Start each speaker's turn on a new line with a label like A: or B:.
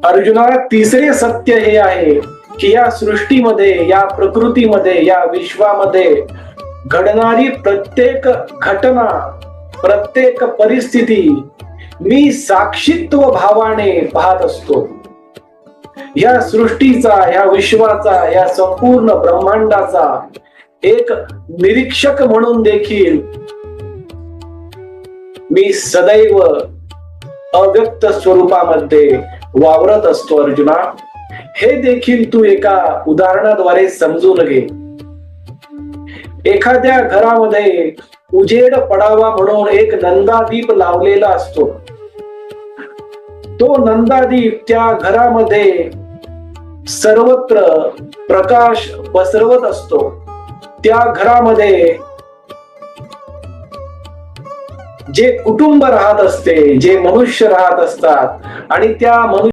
A: अर्जुना, तिसरे सत्य हे आहे की या सृष्टीमध्ये, या प्रकृतीमध्ये, या विश्वामध्ये घडणारी प्रत्येक घटना, प्रत्येक परिस्थिती मी साक्षीत्व भावाने पाहत असतो. या सृष्टीचा, या विश्वाचा, या संपूर्ण ब्रह्मांडाचा एक निरीक्षक म्हणून देखील मी सदैव अव्यक्त स्वरूपामध्ये वावरत असतो. अर्जुना, हे देखील तू एका उदाहरणाद्वारे समजून घे. एखाद्या घरामध्ये उजेड पडावा म्हणून एक नंदादीप लावलेला असतो. तो नंदादीप त्या घरामध्ये सर्वत्र प्रकाश पसरवत असतो. त्या घरामध्ये जे कुटुंब राहत असते, जे मनुष्य राहत असतात आणि त्या